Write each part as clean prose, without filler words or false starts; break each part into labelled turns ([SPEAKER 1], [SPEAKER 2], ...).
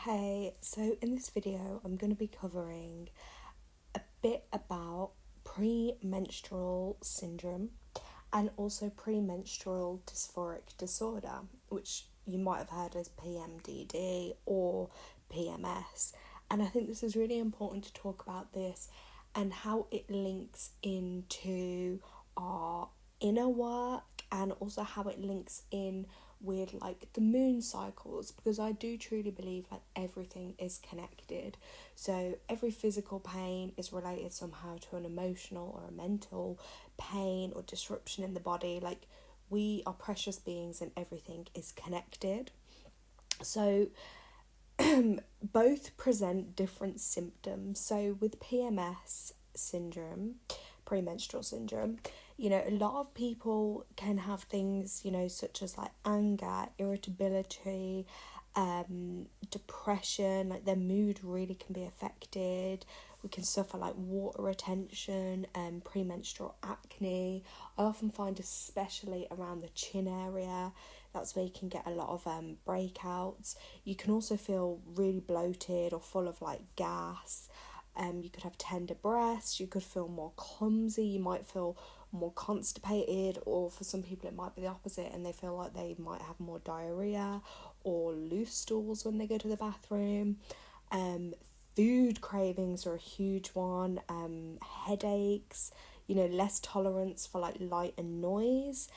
[SPEAKER 1] Hey, so in this video I'm going to be covering a bit about premenstrual syndrome and also premenstrual dysphoric disorder, which you might have heard as PMDD or PMS. And I think this is really important to talk about this and how it links into our inner work and also how it links in with like the moon cycles, because I do truly believe like everything is connected. So every physical pain is related somehow to an emotional or a mental pain or disruption in the body. Like, we are precious beings and everything is connected. So both present different symptoms. So with PMS syndrome, premenstrual syndrome, a lot of people can have things, such as like anger, irritability, depression, like their mood really can be affected. We can suffer like water retention and premenstrual acne. I often find, especially around the chin area, that's where you can get a lot of breakouts. You can also feel really bloated or full of like gas. You could have tender breasts, you could feel more clumsy, you might feel more constipated, or for some people it might be the opposite and they feel like they might have more diarrhea or loose stools when they go to the bathroom. Food cravings are a huge one. Headaches, less tolerance for like light and noise.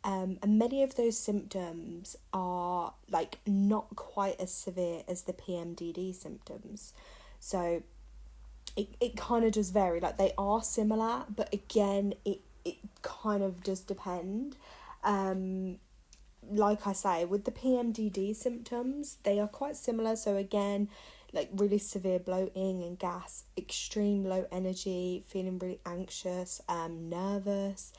[SPEAKER 1] And many of those symptoms are like not quite as severe as the PMDD symptoms. So it kind of does vary. Like, they are similar, but again, it kind of does depend. Like I say, with the PMDD symptoms, they are quite similar. So again, like really severe bloating and gas, extreme low energy, feeling really anxious, nervous.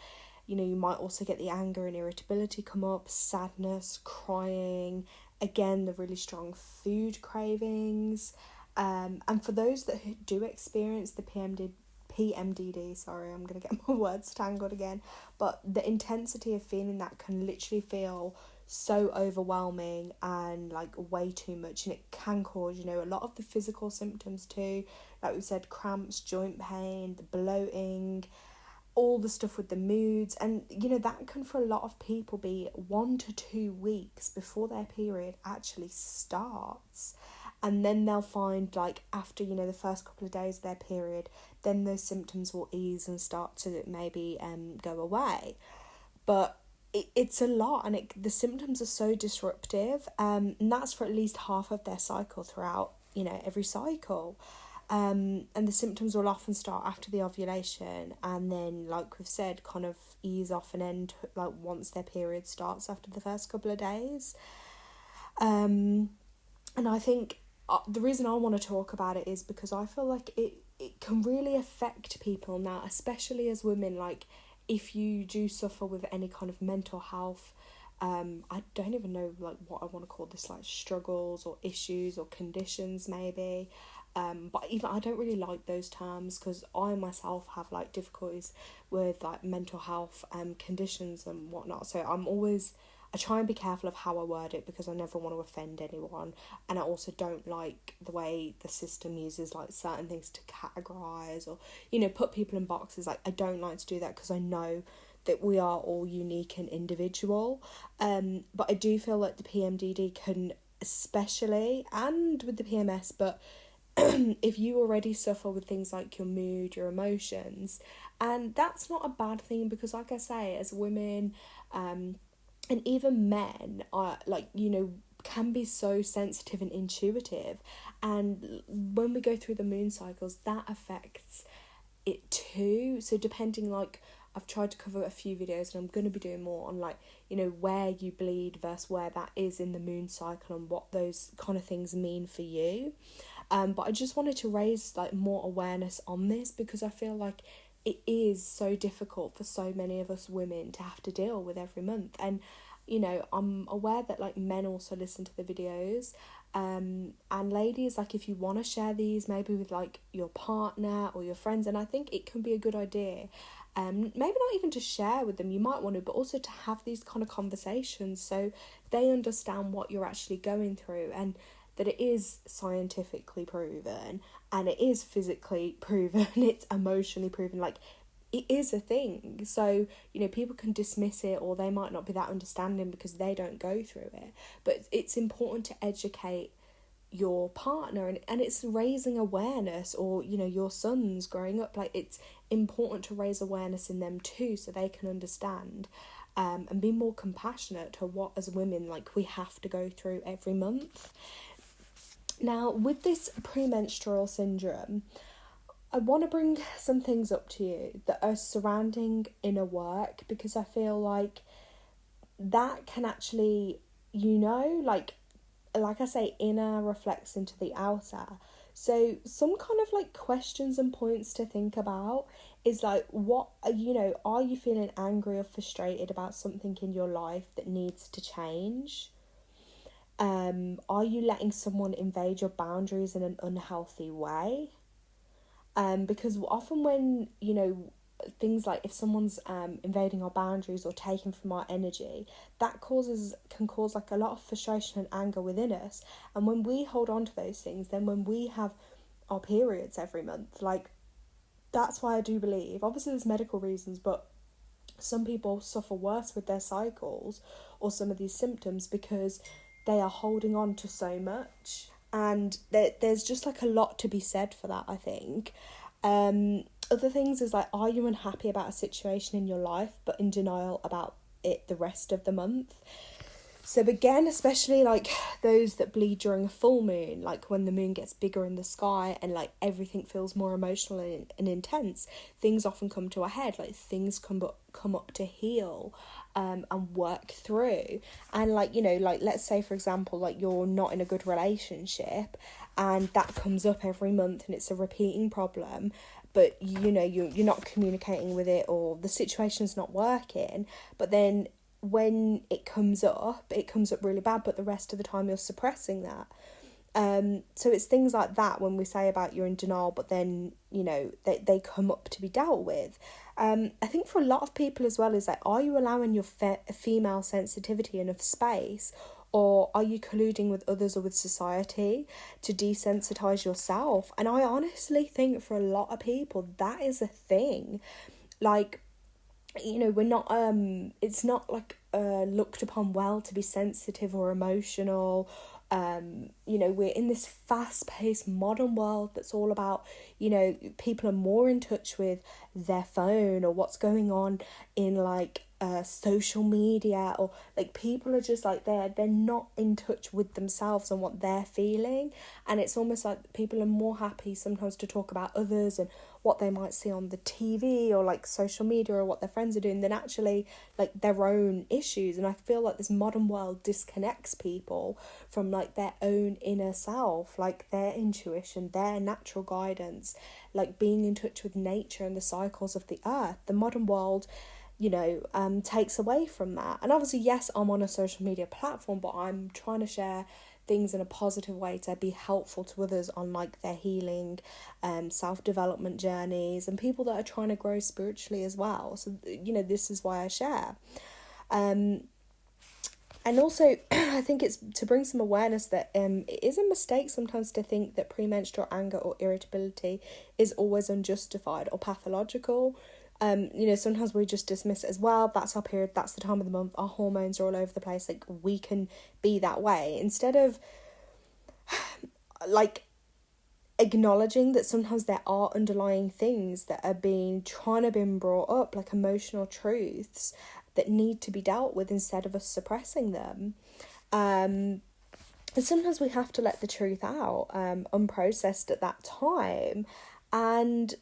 [SPEAKER 1] You might also get the anger and irritability come up, sadness, crying. Again, the really strong food cravings. And for those that do experience the PMDD, sorry, I'm going to get my words tangled again, but the intensity of feeling that can literally feel so overwhelming and like way too much, and it can cause, a lot of the physical symptoms too, like we said, cramps, joint pain, the bloating, all the stuff with the moods. And that can, for a lot of people, be 1 to 2 weeks before their period actually starts. And then they'll find, like, after, the first couple of days of their period, then those symptoms will ease and start to maybe go away. But it's a lot, and the symptoms are so disruptive, and that's for at least half of their cycle throughout, every cycle. And the symptoms will often start after the ovulation, and then, like we've said, kind of ease off and end, like, once their period starts after the first couple of days. And I think the reason I want to talk about it is because I feel like it can really affect people now, especially as women. Like, if you do suffer with any kind of mental health, I don't even know like what I want to call this, like struggles or issues or conditions maybe. But even I don't really like those terms, because I myself have like difficulties with like mental health conditions and whatnot. So I try and be careful of how I word it, because I never want to offend anyone, and I also don't like the way the system uses like certain things to categorize or put people in boxes. Like, I don't like to do that, because I know that we are all unique and individual. But I do feel like the PMDD can, especially, and with the PMS, but if you already suffer with things like your mood, your emotions, and that's not a bad thing, because like I say, as women, and even men are like, can be so sensitive and intuitive, and when we go through the moon cycles, that affects it too. So depending, like, I've tried to cover a few videos, and I'm going to be doing more on like, where you bleed versus where that is in the moon cycle, and what those kind of things mean for you. But I just wanted to raise like more awareness on this, because I feel like it is so difficult for so many of us women to have to deal with every month. And I'm aware that like men also listen to the videos, and ladies, like, if you want to share these maybe with like your partner or your friends, and I think it can be a good idea, maybe not even to share with them, you might want to, but also to have these kind of conversations so they understand what you're actually going through. And that it is scientifically proven, and it is physically proven, it's emotionally proven, like, it is a thing. So, you know, people can dismiss it, or they might not be that understanding because they don't go through it. But it's important to educate your partner, and it's raising awareness, or, you know, your sons growing up, like, it's important to raise awareness in them too, so they can understand, and be more compassionate to what, as women, like, we have to go through every month. Now, with this premenstrual syndrome, I want to bring some things up to you that are surrounding inner work, because I feel like that can actually, you know, like I say, inner reflects into the outer. So some kind of like questions and points to think about is like, what, you know, are you feeling angry or frustrated about something in your life that needs to change? Are you letting someone invade your boundaries in an unhealthy way? Because often when, you know, things like if someone's invading our boundaries or taking from our energy, that can cause like a lot of frustration and anger within us. And when we hold on to those things, then when we have our periods every month, like, that's why I do believe, obviously there's medical reasons, but some people suffer worse with their cycles or some of these symptoms because they are holding on to so much. And there's just like a lot to be said for that, I think. Other things is like, are you unhappy about a situation in your life but in denial about it the rest of the month? So again, especially like those that bleed during a full moon, like when the moon gets bigger in the sky and like everything feels more emotional and intense, things often come to a head, like things come up to heal and work through. And like, you know, like let's say for example, like you're not in a good relationship and that comes up every month and it's a repeating problem, but you know, you're not communicating with it, or the situation's not working, but then when it comes up really bad, but the rest of the time you're suppressing that. So it's things like that when we say about you're in denial, but then, you know, they come up to be dealt with. I think for a lot of people as well is like, are you allowing your female sensitivity enough space, or are you colluding with others or with society to desensitize yourself? And I honestly think for a lot of people that is a thing. Like, you know, we're not it's not like looked upon well to be sensitive or emotional. You know, we're in this fast-paced modern world that's all about, you know, people are more in touch with their phone or what's going on in like social media, or like people are just like they're not in touch with themselves and what they're feeling. And it's almost like people are more happy sometimes to talk about others and what they might see on the TV or like social media or what their friends are doing than actually like their own issues. And I feel like this modern world disconnects people from like their own inner self, like their intuition, their natural guidance, like being in touch with nature and the cycles of the earth. The modern world, you know, takes away from that. And obviously, yes, I'm on a social media platform, but I'm trying to share things in a positive way to be helpful to others on like their healing, self-development journeys, and people that are trying to grow spiritually as well. So, you know, this is why I share. And also, I think it's to bring some awareness that it is a mistake sometimes to think that premenstrual anger or irritability is always unjustified or pathological. You know, sometimes we just dismiss it as, well, that's our period, that's the time of the month, our hormones are all over the place, like we can be that way, instead of like acknowledging that sometimes there are underlying things that are trying to be brought up, like emotional truths that need to be dealt with instead of us suppressing them. And sometimes we have to let the truth out, unprocessed at that time, and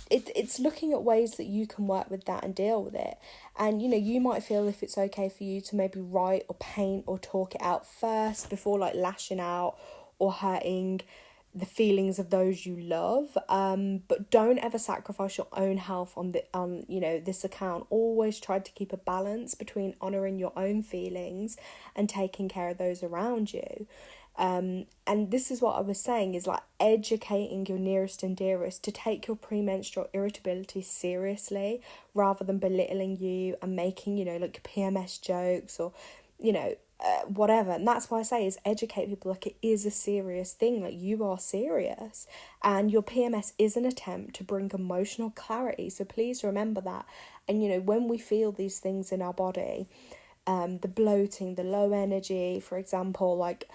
[SPEAKER 1] it's looking at ways that you can work with that and deal with it. And, you know, you might feel if it's okay for you to maybe write or paint or talk it out first before like lashing out or hurting the feelings of those you love. But don't ever sacrifice your own health on you know, this account. Always try to keep a balance between honouring your own feelings and taking care of those around you. And this is what I was saying, is like educating your nearest and dearest to take your premenstrual irritability seriously, rather than belittling you and making, you know, like PMS jokes, or, you know, whatever. And that's why I say is educate people, like, it is a serious thing, like, you are serious, and your PMS is an attempt to bring emotional clarity, so please remember that. And, you know, when we feel these things in our body, the bloating, the low energy, for example, like,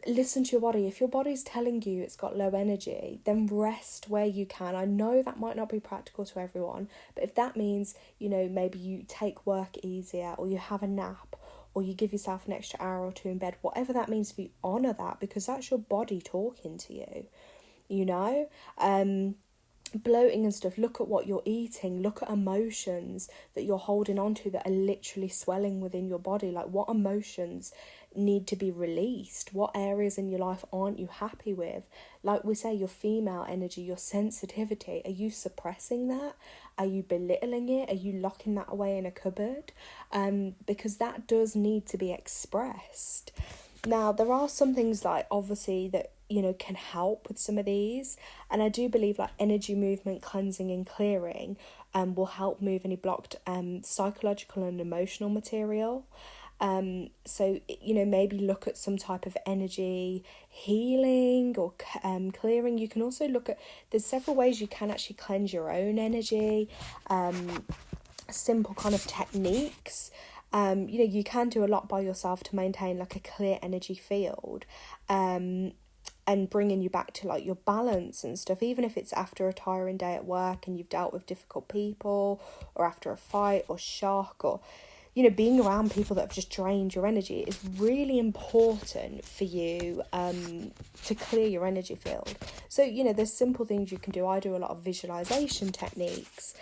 [SPEAKER 1] listen to your body. If your body's telling you it's got low energy, then rest where you can. I know that might not be practical to everyone, but if that means, you know, maybe you take work easier, or you have a nap, or you give yourself an extra hour or two in bed, whatever that means for you, honour that, because that's your body talking to you, you know? Bloating and stuff, look at what you're eating, look at emotions that you're holding on to that are literally swelling within your body. Like, what emotions need to be released? What areas in your life aren't you happy with? Like we say, your female energy, your sensitivity, are you suppressing that? Are you belittling it? Are you locking that away in a cupboard? Because that does need to be expressed. Now, there are some things, like, obviously, that, you know, can help with some of these. And I do believe, like, energy movement, cleansing and clearing will help move any blocked psychological and emotional material. So, you know, maybe look at some type of energy healing or clearing. You can also look at, there's several ways you can actually cleanse your own energy, simple kind of techniques. You know, you can do a lot by yourself to maintain, like, a clear energy field, and bringing you back to, like, your balance and stuff, even if it's after a tiring day at work and you've dealt with difficult people, or after a fight or shock, or, you know, being around people that have just drained your energy is really important for you to clear your energy field. So, you know, there's simple things you can do. I do a lot of visualization techniques,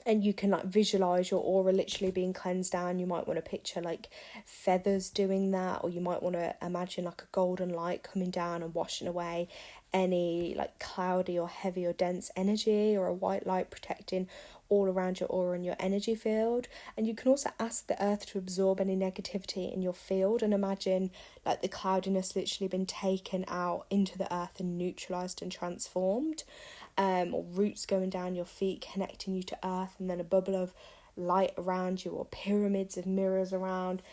[SPEAKER 1] and you can, like, visualize your aura literally being cleansed down. You might want to picture, like, feathers doing that, or you might want to imagine, like, a golden light coming down and washing away any, like, cloudy or heavy or dense energy, or a white light protecting all around your aura and your energy field. And you can also ask the earth to absorb any negativity in your field, and imagine, like, the cloudiness literally been taken out into the earth and neutralized and transformed. Or roots going down your feet, connecting you to earth, and then a bubble of light around you, or pyramids of mirrors around.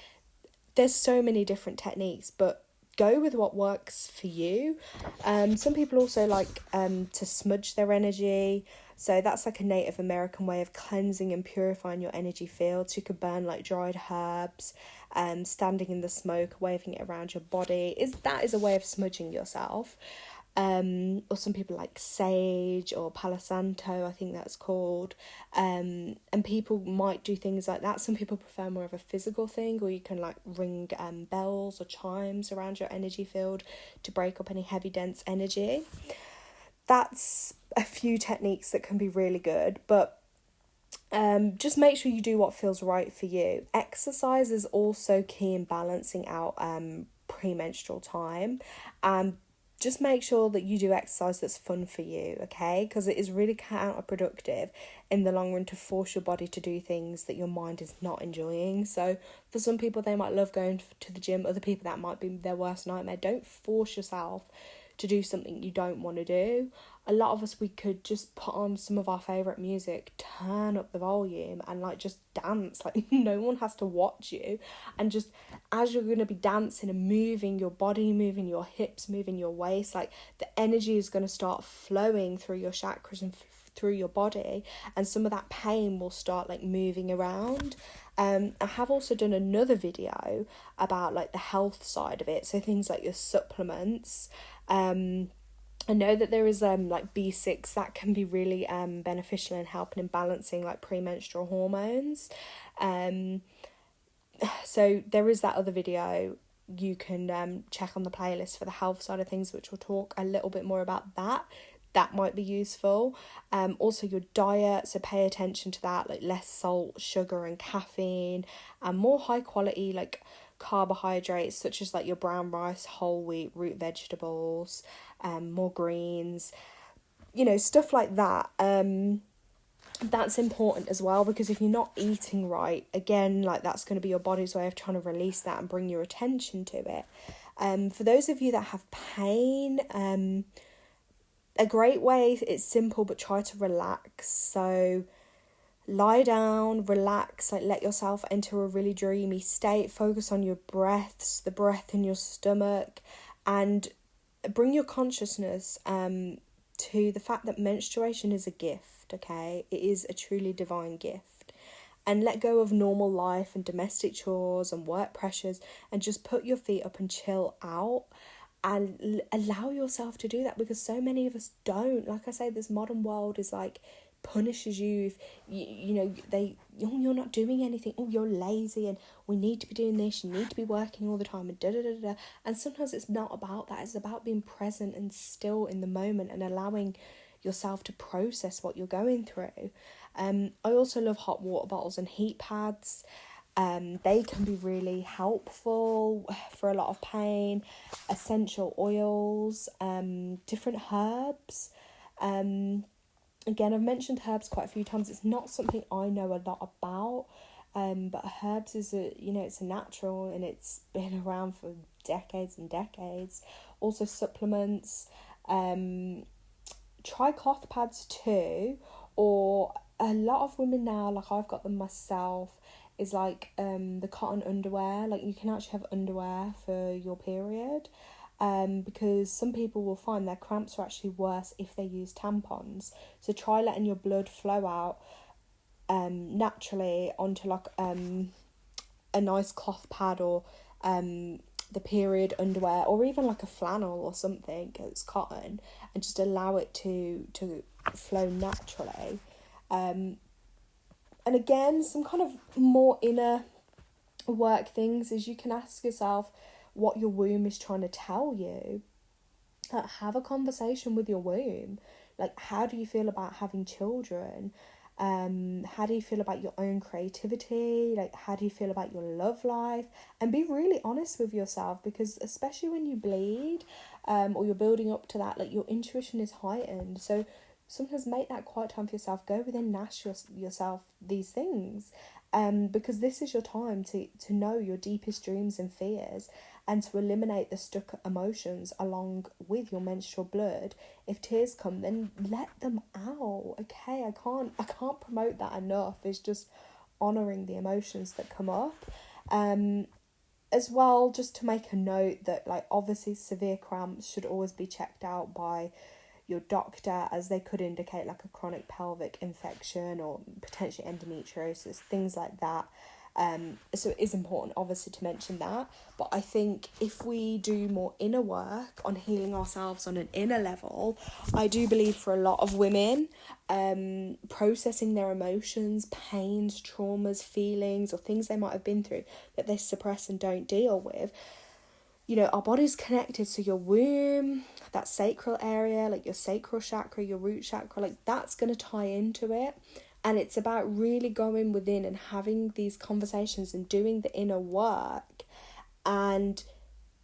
[SPEAKER 1] There's so many different techniques, but go with what works for you. Some people also like to smudge their energy. So that's like a Native American way of cleansing and purifying your energy field. So you could burn, like, dried herbs, standing in the smoke, waving it around your body. That is a way of smudging yourself. Or some people like sage or Palo Santo, I think that's called. And people might do things like that. Some people prefer more of a physical thing, or you can, like, ring bells or chimes around your energy field to break up any heavy, dense energy. That's a few techniques that can be really good, but just make sure you do what feels right for you. Exercise is also key in balancing out premenstrual time. Just make sure that you do exercise that's fun for you, okay? Because it is really counterproductive in the long run to force your body to do things that your mind is not enjoying. So for some people, they might love going to the gym. Other people, that might be their worst nightmare. Don't force yourself to do something you don't want to do. A lot of us, we could just put on some of our favourite music, turn up the volume, and, like, just dance. Like, no one has to watch you. And just as you're going to be dancing and moving your body, moving your hips, moving your waist, like, the energy is going to start flowing through your chakras and through your body, and some of that pain will start, like, moving around. I have also done another video about, like, the health side of it, so things like your supplements. I know that there is like B6 that can be really beneficial in helping in balancing, like, premenstrual hormones. So there is that other video you can check on the playlist for the health side of things, which will talk a little bit more about that. That might be useful. Also your diet, so pay attention to that, like, less salt, sugar and caffeine, and more high quality, like, carbohydrates, such as, like, your brown rice, whole wheat, root vegetables, more greens, you know, stuff like that. That's important as well, because if you're not eating right, again, like, that's going to be your body's way of trying to release that and bring your attention to it. For those of you that have pain, a great way, it's simple, but try to relax. So lie down, relax, like let yourself enter a really dreamy state, focus on your breaths, the breath in your stomach, and bring your consciousness to the fact that menstruation is a gift, okay? It is a truly divine gift. And let go of normal life and domestic chores and work pressures, and just put your feet up and chill out, and allow yourself to do that, because so many of us don't. Like I say, this modern world is like punishes you if you're not doing anything. Oh, you're lazy, and we need to be doing this, you need to be working all the time, and da da da da. And sometimes it's not about that. It's about being present and still in the moment, and allowing yourself to process what you're going through. I also love hot water bottles and heat pads. They can be really helpful for a lot of pain. Essential oils, different herbs. Again, I've mentioned herbs quite a few times. It's not something I know a lot about, but herbs is it's a natural, and it's been around for decades and decades. Also supplements. Try cloth pads too, or a lot of women now, like I've got them myself, is like the cotton underwear. Like you can actually have underwear for your period, because some people will find their cramps are actually worse if they use tampons. So try letting your blood flow out naturally onto like a nice cloth pad, or the period underwear, or even like a flannel or something that's cotton, and just allow it to flow naturally. And again, some kind of more inner work things is you can ask yourself what your womb is trying to tell you. Have a conversation with your womb. Like, how do you feel about having children? How do you feel about your own creativity? Like, how do you feel about your love life? And be really honest with yourself, because especially when you bleed, or you're building up to that, like your intuition is heightened. So sometimes make that quiet time for yourself. Go within and ask yourself these things, because this is your time to know your deepest dreams and fears, and to eliminate the stuck emotions along with your menstrual blood. If tears come, then let them out. Okay, I can't promote that enough. It's just honouring the emotions that come up. As well, just to make a note that, like, obviously severe cramps should always be checked out by your doctor, as they could indicate like a chronic pelvic infection or potentially endometriosis, things like that. So it is important, obviously, to mention that. But I think if we do more inner work on healing ourselves on an inner level, I do believe for a lot of women, processing their emotions, pains, traumas, feelings, or things they might have been through that they suppress and don't deal with, our body's connected. So your womb, that sacral area, like your sacral chakra, your root chakra, like that's going to tie into it. And it's about really going within and having these conversations and doing the inner work. And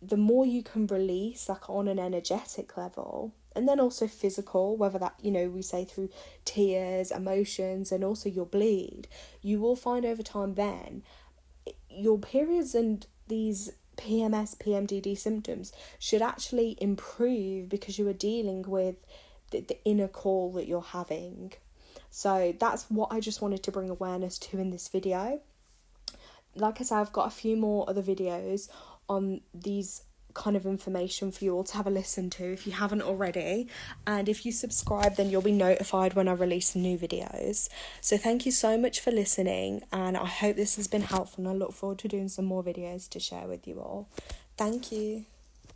[SPEAKER 1] the more you can release, like on an energetic level, and then also physical, whether that, we say through tears, emotions, and also your bleed, you will find over time then your periods and these PMS, PMDD symptoms should actually improve, because you are dealing with the inner call that you're having. So that's what I just wanted to bring awareness to in this video. Like I said, I've got a few more other videos on these kind of information for you all to have a listen to if you haven't already. And if you subscribe, then you'll be notified when I release new videos. So thank you so much for listening, and I hope this has been helpful, and I look forward to doing some more videos to share with you all. Thank you.